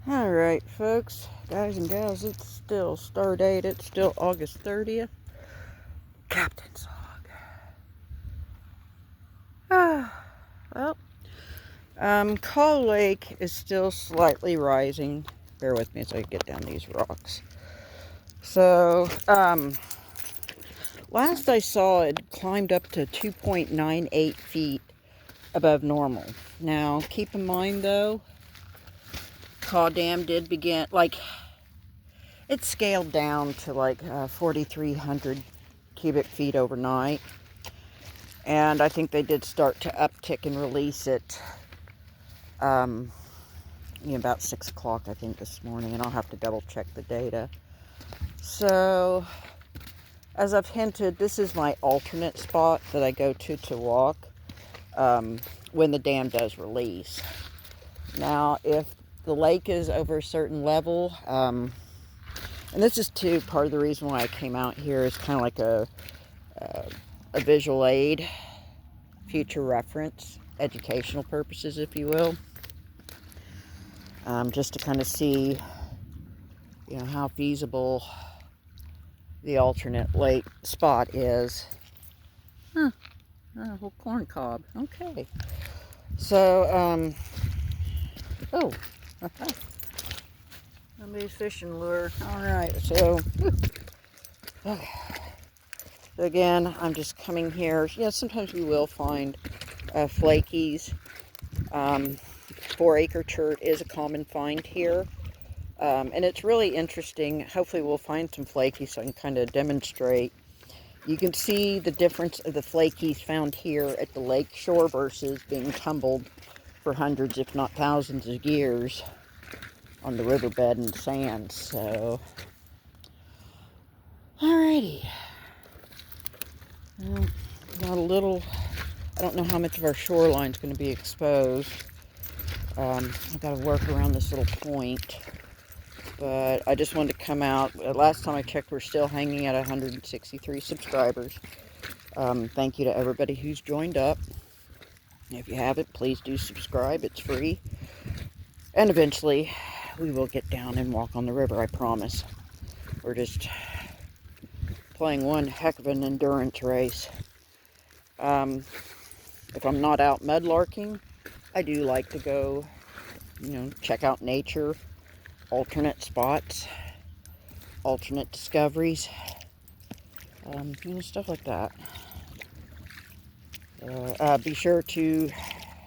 Alright, folks, guys and gals, it's still star date. It's still August 30th. Captain's log. Call Lake is still slightly rising. Bear with me as I get down these rocks. So, last I saw it climbed up to 2.98 feet above normal. Now, keep in mind though, Caw Dam did begin, it scaled down to 4,300 cubic feet overnight. And I think they did start to uptick and release it about 6 o'clock, I think, this morning. And I'll have to double check the data. So, as I've hinted, this is my alternate spot that I go to walk when the dam does release. Now, if the lake is over a certain level, and this is too part of the reason why I came out here, is kind of like a visual aid, future reference, educational purposes, if you will. Just to kind of see, how feasible the alternate lake spot is. Oh, whole corn cob. Okay. So, somebody's fishing lure. All right. So, okay. Again, I'm just coming here. Yeah, sometimes we will find flakies. 4-acre chert is a common find here. And it's really interesting. Hopefully we'll find some flakies so I can kind of demonstrate. You can see the difference of the flakies found here at the lake shore versus being tumbled for hundreds, if not thousands of years on the riverbed and sand. So, alrighty. Well, got a little, I don't know how much of our shoreline is going to be exposed. I've got to work around this little point. But I just wanted to come out. Last time I checked, we're still hanging at 163 subscribers. Thank you to everybody who's joined up. If you haven't, please do subscribe. It's free. And eventually, we will get down and walk on the river, I promise. We're just playing one heck of an endurance race. If I'm not out mudlarking, I do like to go, check out nature, alternate spots, alternate discoveries, stuff like that. Be sure to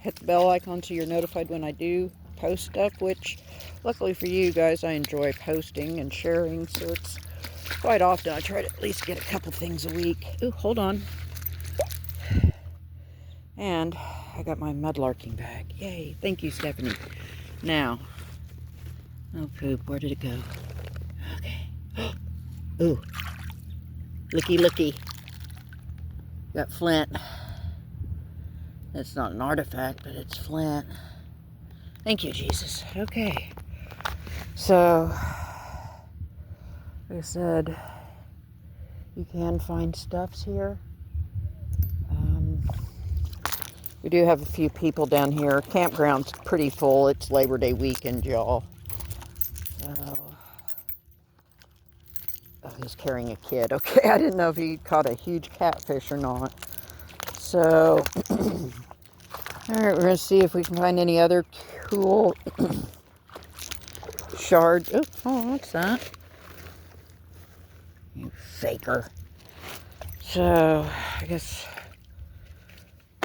hit the bell icon so you're notified when I do post stuff, which luckily for you guys, I enjoy posting and sharing, so it's quite often I try to at least get a couple things a week. Ooh, hold on. And I got my mudlarking bag. Yay, thank you, Stephanie. Now, oh poop, where did it go? Okay. Ooh. Looky. Got flint. It's not an artifact, but it's flint. Thank you, Jesus. Okay. So, like I said, you can find stuffs here. We do have a few people down here. Campground's pretty full. It's Labor Day weekend, y'all. So, oh, he's carrying a kid. Okay, I didn't know if he caught a huge catfish or not. So, all right, we're going to see if we can find any other cool shards. Oh, what's that? You faker. So, I guess,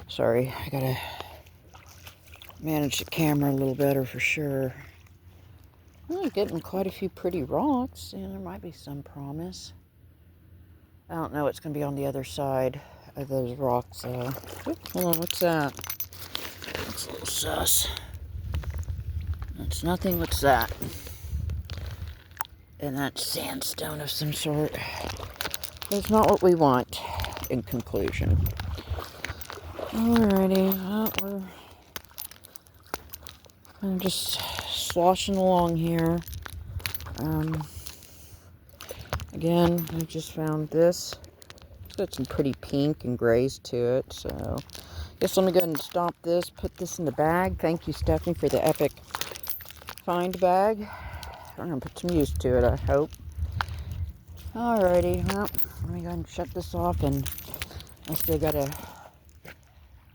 sorry, I got to manage the camera a little better for sure. I'm getting quite a few pretty rocks, and there might be some promise. I don't know what's going to be on the other side of those rocks, though. Hold on, what's that? That's a little sus. That's nothing, what's that? And that's sandstone of some sort. That's not what we want, in conclusion. Alrighty, well, I'm just sloshing along here. Again, I just found this. It's got some pretty pink and grays to it, so I guess let me go ahead and stop this, put this in the bag. Thank you, Stephanie, for the epic find bag. I'm going to put some use to it, I hope. Alrighty, well, let me go ahead and shut this off, and I still got to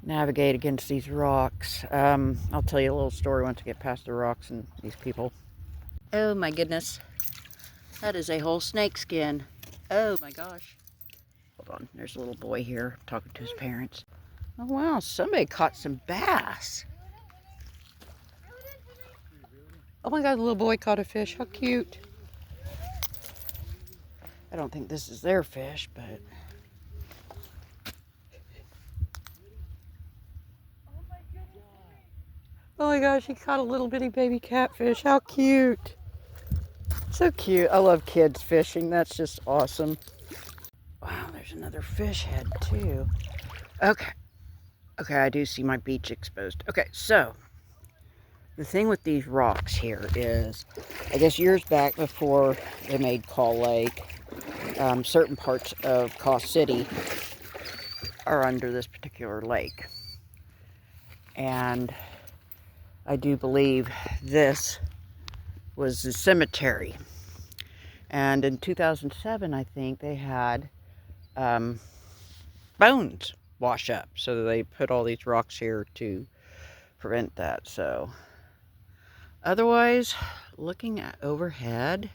navigate against these rocks. I'll tell you a little story once I get past the rocks and these people. Oh my goodness. That is a whole snakeskin. Oh my gosh. Hold on, there's a little boy here talking to his parents. Oh wow, somebody caught some bass. Oh my god, the little boy caught a fish. How cute. I don't think this is their fish, but... Oh my gosh, he caught a little bitty baby catfish. How cute. So cute. I love kids fishing. That's just awesome. Wow, there's another fish head too. Okay. Okay, I do see my beach exposed. Okay, so the thing with these rocks here is, I guess years back before they made Call Lake, certain parts of Caw City are under this particular lake. And I do believe this was the cemetery. And in 2007, I think, they had bones wash up. So they put all these rocks here to prevent that. So otherwise, looking at overhead,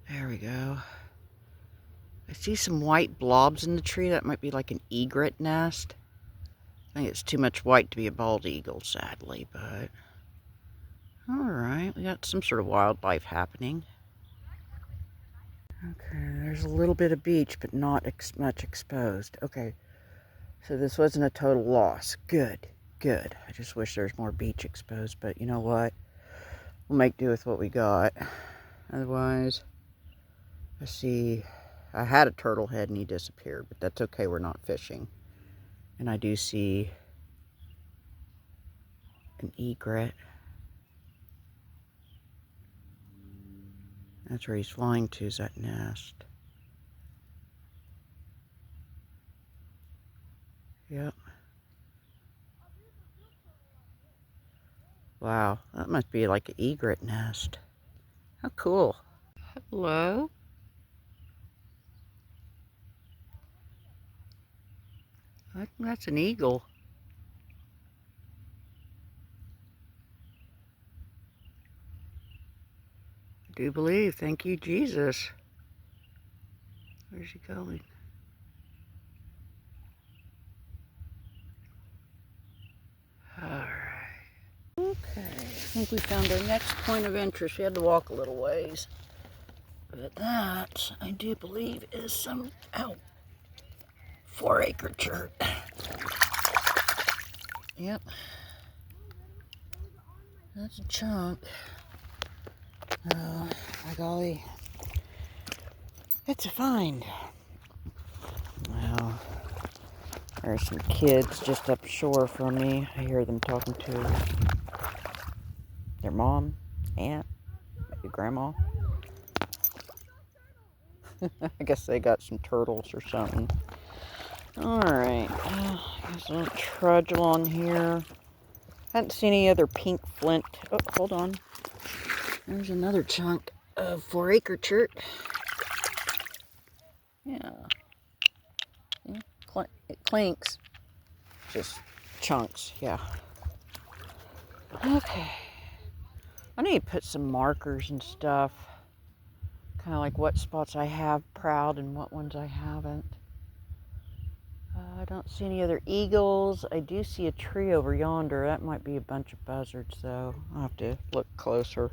there we go. I see some white blobs in the tree. That might be like an egret nest. I think it's too much white to be a bald eagle, sadly, but alright, we got some sort of wildlife happening. Okay, there's a little bit of beach, but not much exposed. Okay, so this wasn't a total loss. Good, good. I just wish there was more beach exposed, but you know what? We'll make do with what we got. Otherwise, let's see. I had a turtle head and he disappeared, but that's okay, we're not fishing. And I do see an egret. That's where he's flying to, is that nest. Yep. Wow, that must be like an egret nest. How cool. Hello? I think that's an eagle. I do believe. Thank you, Jesus. Where's he going? Alright. Okay, I think we found our next point of interest. We had to walk a little ways. But that, I do believe, is some, 4-acre chert. Yep. That's a chunk. Oh, by golly. It's a find. Well, there's some kids just up shore from me. I hear them talking to their mom, aunt, maybe grandma. I guess they got some turtles or something. Alright, I guess I'll trudge along here. Haven't seen any other pink flint. Oh, hold on. There's another chunk of 4-acre chert. Yeah. It clinks. Just chunks, yeah. Okay. I need to put some markers and stuff. Kind of like what spots I have proud and what ones I haven't. I don't see any other eagles. I do see a tree over yonder. That might be a bunch of buzzards, though. I'll have to look closer.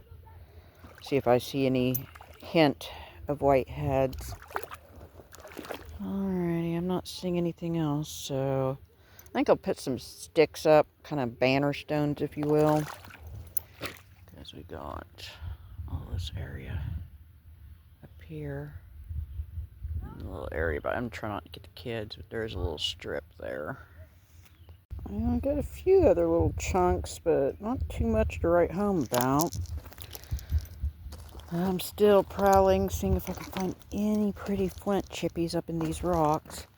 See if I see any hint of whiteheads. Alrighty, I'm not seeing anything else, so I think I'll put some sticks up, kind of banner stones, if you will. Because we got all this area up here. And a little area, but I'm trying not to get the kids, but there's a little strip there. I got a few other little chunks, but not too much to write home about. I'm still prowling, seeing if I can find any pretty flint chippies up in these rocks.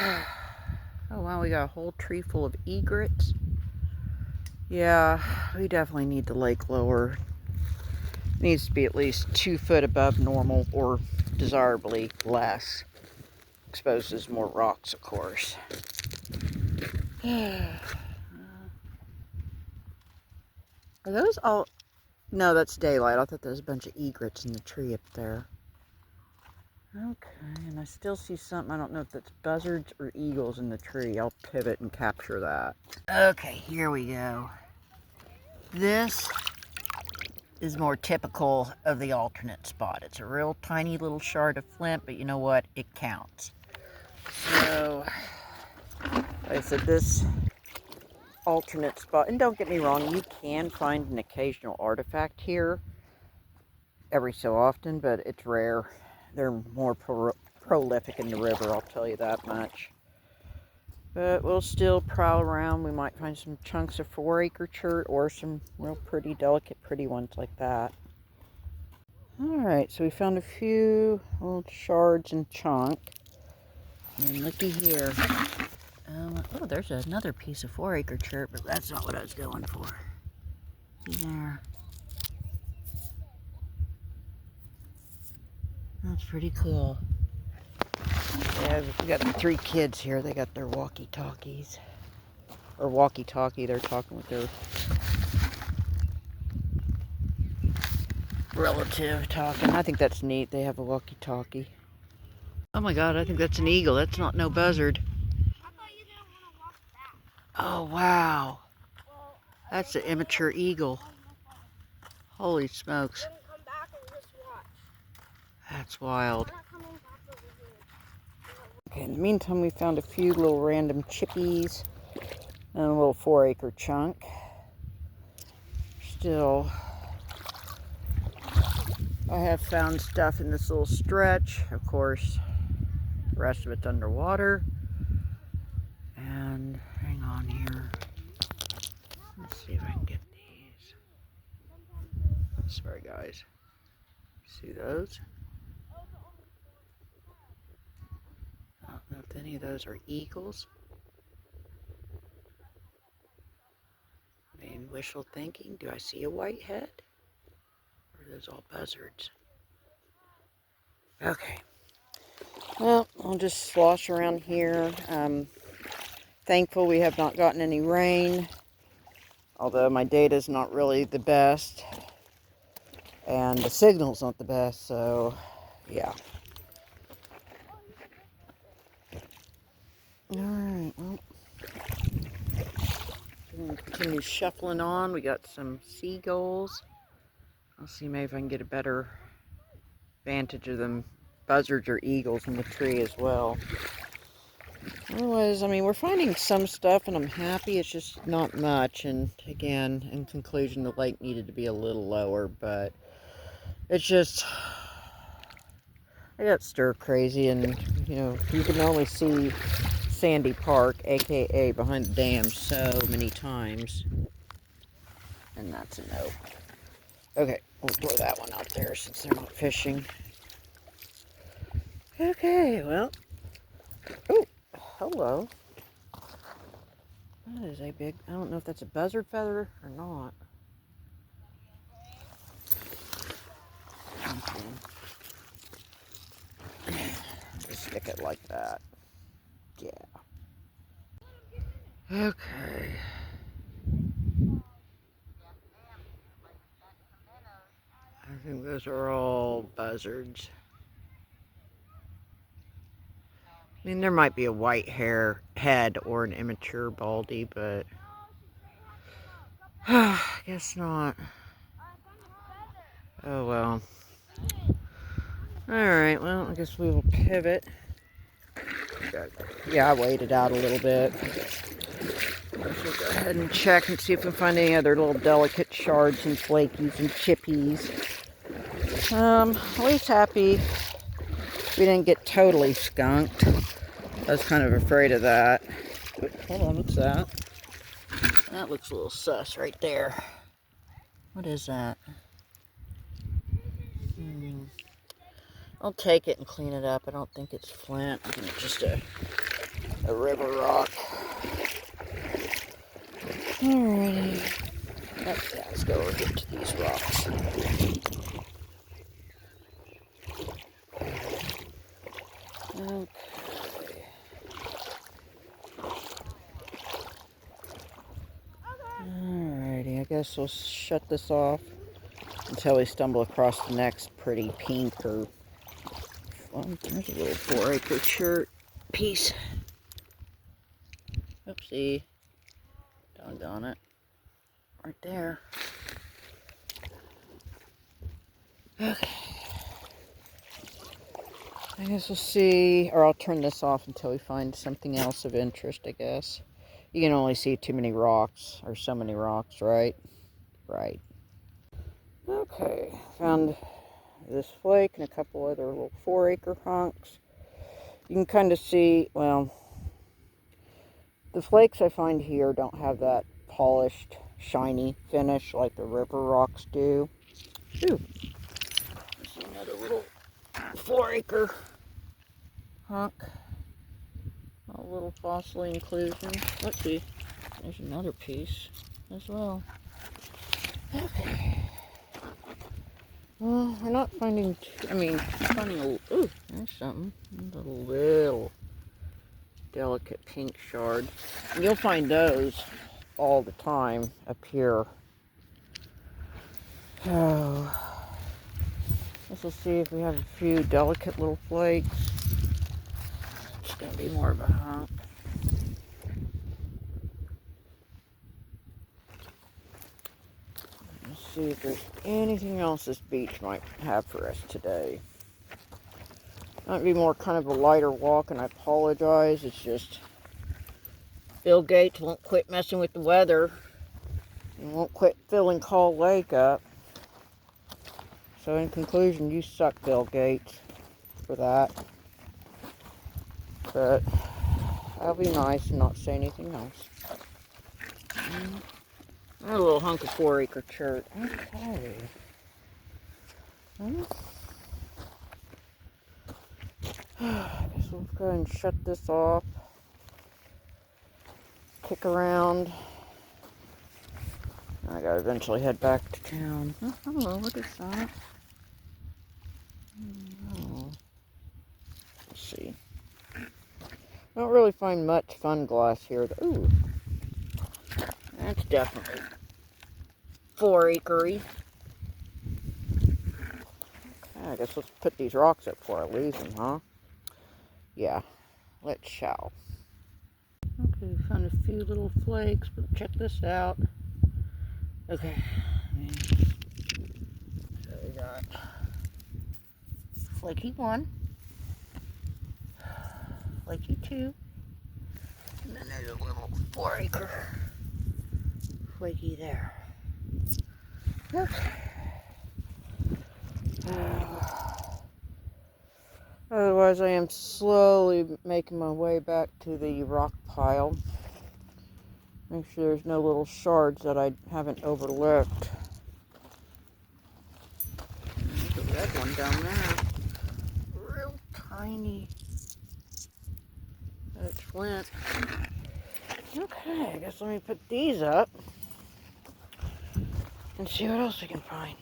Oh wow, we got a whole tree full of egrets. Yeah, we definitely need the lake lower. It needs to be at least 2 foot above normal, or desirably less. Exposes more rocks, of course. Are those all... No, that's daylight. I thought there was a bunch of egrets in the tree up there. Okay, and I still see something. I don't know if that's buzzards or eagles in the tree. I'll pivot and capture that. Okay, here we go. This is more typical of the alternate spot. It's a real tiny little shard of flint, but you know what? It counts. So, like I said, this alternate spot, and don't get me wrong, you can find an occasional artifact here every so often, but it's rare. They're more prolific in the river, I'll tell you that much. But we'll still prowl around. We might find some chunks of 4-acre chert or some real pretty, delicate, pretty ones like that. Alright, so we found a few little shards and chunk. And looky here. Oh, there's another piece of 4-acre chert, but that's not what I was going for. See there. That's pretty cool. Yeah, we got the 3 kids here. They got their walkie-talkies. Or walkie-talkie, they're talking with their relative talking. I think that's neat. They have a walkie-talkie. Oh my god, I think that's an eagle. That's not no buzzard. I thought you didn't want to walk back. Oh, wow. That's an immature eagle. Holy smokes. Then come back and just watch. That's wild. We're not coming back over here. Okay, in the meantime, we found a few little random chippies and a little 4-acre chunk. Still, I have found stuff in this little stretch. Of course, the rest of it's underwater. And hang on here. Let's see if I can get these. Sorry, guys. See those? I don't know if any of those are eagles. I mean, wishful thinking. Do I see a white head? Or are those all buzzards? Okay. Well, I'll just slosh around here. Thankful we have not gotten any rain. Although my data's not really the best. And the signal's not the best, so yeah. Alright, well. We're going to continue shuffling on. We got some seagulls. I'll see maybe if I can get a better vantage of them buzzards or eagles in the tree as well. Otherwise, I mean, we're finding some stuff and I'm happy. It's just not much. And again, in conclusion, the lake needed to be a little lower, but it's just, I got stir crazy, and you know, you can only see Sandy Park, aka behind the dam, so many times. And that's a no. Okay, we'll throw that one out there since they're not fishing. Okay, well. Oh, hello. That is a big, I don't know if that's a buzzard feather or not. Okay. Just stick it like that. Yeah. Okay. I think those are all buzzards. I mean, there might be a white head or an immature baldy, but I guess not. Oh well. Alright, well, I guess we will pivot. Yeah, I waited out a little bit. We'll go ahead and check and see if we can find any other little delicate shards and flakies and chippies. At least happy we didn't get totally skunked. I was kind of afraid of that. Hold on, what's that? That looks a little sus right there. What is that? I'll take it and clean it up. I don't think it's flint. I think it's just a river rock. Alrighty. yeah, let's go over here to these rocks. Okay. Alrighty, I guess we'll shut this off until we stumble across the next pretty pink or... Well, there's a little 4-acre shirt piece. Oopsie. Doggone it. Right there. Okay. I guess we'll see, or I'll turn this off until we find something else of interest, I guess. You can only see too many rocks, or so many rocks, right? Right. Okay, found this flake and a couple other little 4-acre hunks. You can kind of see, well, the flakes I find here don't have that polished, shiny finish like the river rocks do. Ooh, there's another little 4-acre hunk. A little fossil inclusion. Let's see. There's another piece as well. Okay. Well, we're not finding, finding a, ooh, there's something. There's a little delicate pink shard. And you'll find those all the time up here. So, let's see if we have a few delicate little flakes. It's going to be more of a hunk. Let's see if there's anything else this beach might have for us today. Might be more kind of a lighter walk, and I apologize. It's just Bill Gates won't quit messing with the weather and won't quit filling Call Lake up. So in conclusion, you suck, Bill Gates, for that. But I'll be nice and not say anything else. A little hunk of 4-acre chert. Okay. I guess we'll go ahead and shut this off. Kick around. I gotta eventually head back to town. Oh, hello, what is that? Oh. Let's see. I don't really find much fun glass here. Ooh. That's definitely 4-acre-y. Okay, I guess let's put these rocks up before I lose them, huh? Yeah, let's shall. Okay, found a few little flakes, but check this out. Okay. So we got flaky 1, flaky 2, and then there's a little 4-acre flaky there. Okay. Otherwise, I am slowly making my way back to the rock pile. Make sure there's no little shards that I haven't overlooked. There's a red one down there. Real tiny. It's flint. Okay, I guess let me put these up and see what else we can find.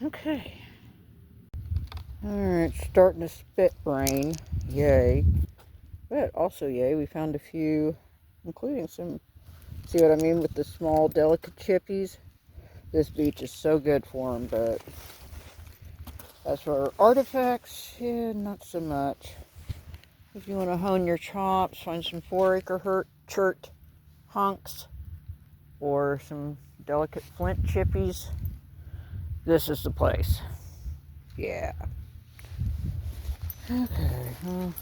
Okay. Alright, starting to spit rain. Yay. But also yay, we found a few, including some, see what I mean with the small delicate chippies? This beach is so good for them, but as for artifacts, yeah, not so much. If you want to hone your chops, find some 4-acre chert hunks or some delicate flint chippies, this is the place. Yeah. Okay, well,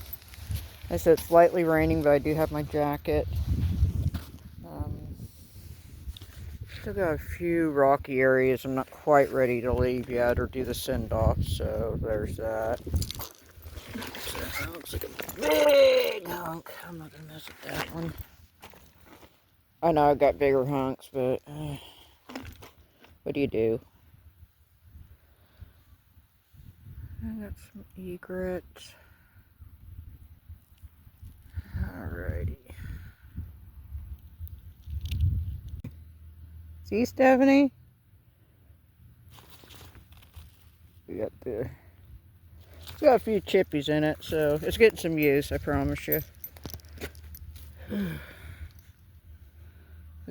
I said it's lightly raining, but I do have my jacket. Still got a few rocky areas I'm not quite ready to leave yet or do the send-off, so there's that. So that looks like a big hunk. I'm not going to mess with that one. I know I've got bigger hunks, but what do you do? I got some egrets. Alrighty. See, Stephanie? We got a few chippies in it, so it's getting some use, I promise you. We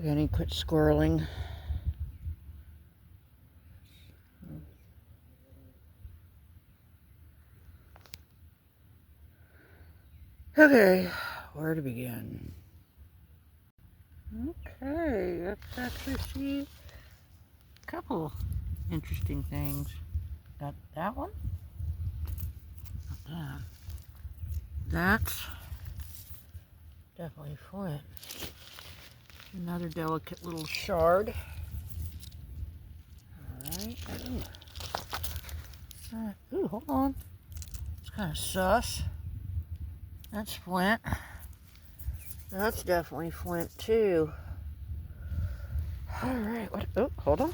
gotta quit squirreling. Okay, where to begin? Okay, let's actually see a couple interesting things. Got that one. Not that. That's definitely flint. Another delicate little shard. Alright. Ooh, hold on. It's kind of sus. That's flint. That's definitely flint too. Alright, what? Oh, hold on.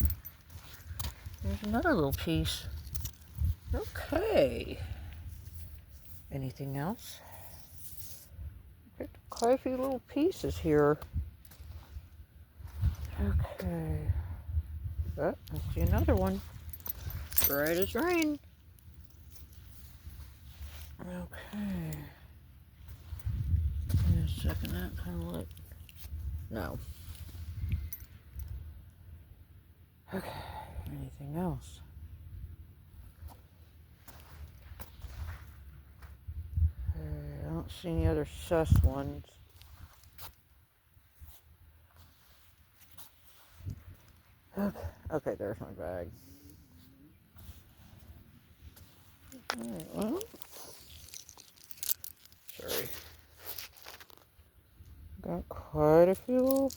There's another little piece. Okay. Anything else? Got quite a few little pieces here. Okay. Oh, I see another one. Bright as rain. Okay. Give me a second, that kind of look. No. Okay. Anything else? I don't see any other sus ones. Okay, there's my bag. Alright, well. Sorry. Got quite a few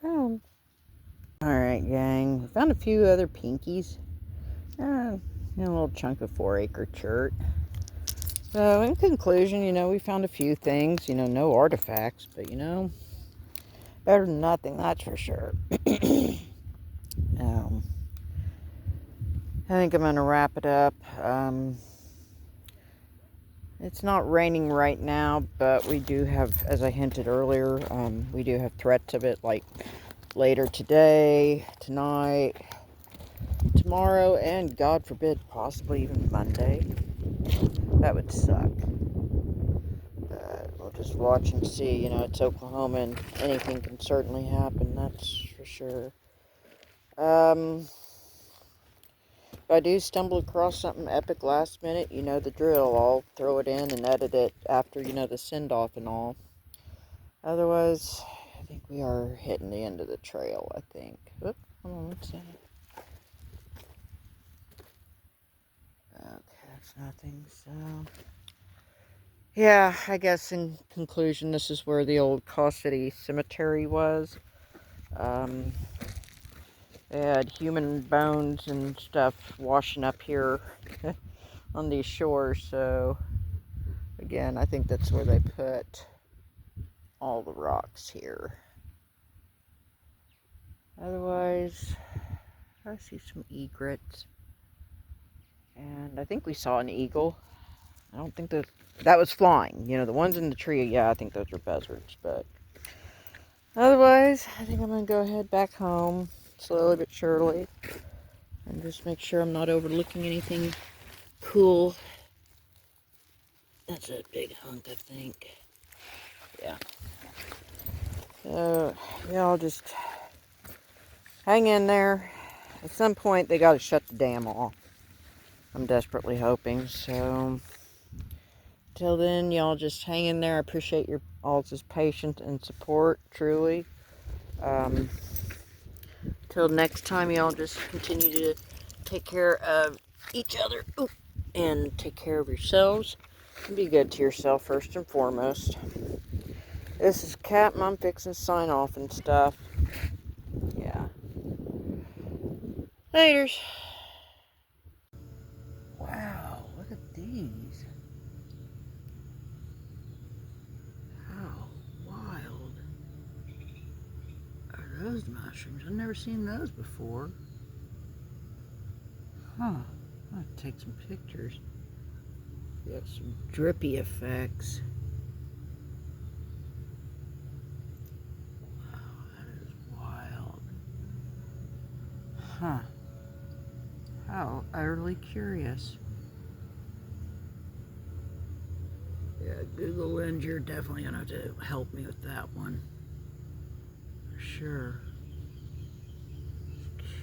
found. Alright, gang. We found a few other pinkies. A little chunk of 4-acre chert. So, in conclusion, we found a few things. No artifacts, but, better than nothing, that's for sure. I think I'm going to wrap it up. It's not raining right now, but we do have, as I hinted earlier, we do have threats of it, like later today, tonight, tomorrow, and God forbid, possibly even Monday. That would suck. But we'll just watch and see. It's Oklahoma, and anything can certainly happen, that's for sure. If I do stumble across something epic last minute, you know the drill. I'll throw it in and edit it after, the send-off and all. Otherwise, I think we are hitting the end of the trail, I think. Oop, hold on, let's see. Okay, that's nothing, so... Yeah, I guess in conclusion, this is where the old Caw City Cemetery was. They had human bones and stuff washing up here on these shores, so again, I think that's where they put all the rocks here. Otherwise, I see some egrets, and I think we saw an eagle. I don't think that was flying. The ones in the tree, yeah, I think those are buzzards, but otherwise, I think I'm going to go ahead back home, slowly but surely, and just make sure I'm not overlooking anything cool. That's a big hunk, I think. Yeah. So, y'all just hang in there. At some point, they got to shut the dam off. I'm desperately hoping, so... Till then, y'all just hang in there. I appreciate your all's patience and support, truly. Till next time, y'all just continue to take care of each other. Ooh, and take care of yourselves. And be good to yourself first and foremost. This is Cat. I'm fixing to sign off and stuff. Yeah. Laters. Wow, look at these. How wild are those mushrooms? I've never seen those before. Huh. I'm gonna take some pictures. Got some drippy effects. Wow, that is Huh. How utterly curious. Yeah, Google Lens, you're definitely going to have to help me with that one. For sure.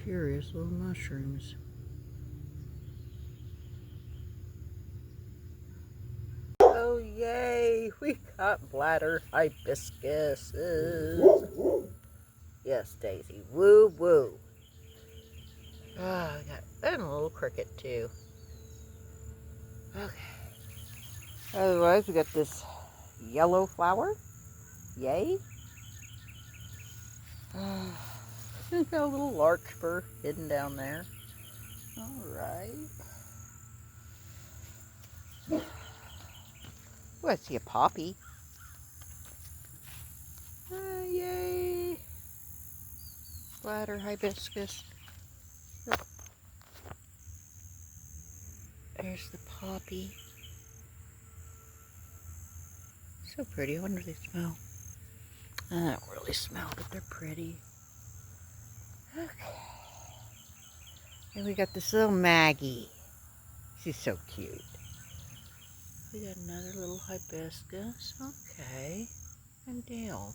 Curious little mushrooms. Oh, yay! We got bladder hibiscuses. Yes, Daisy. Woo woo. Oh, we got and a little cricket too. Okay. Otherwise, we got this yellow flower. Yay. Got a little larkspur hidden down there. Alright. Oh, I see a poppy. Yay. Bladder hibiscus. Look. There's the poppy. So pretty. I wonder if they smell. I don't really smell, but they're pretty. Okay. And we got this little Maggie. She's so cute. We got another little hibiscus. Okay. And Dale.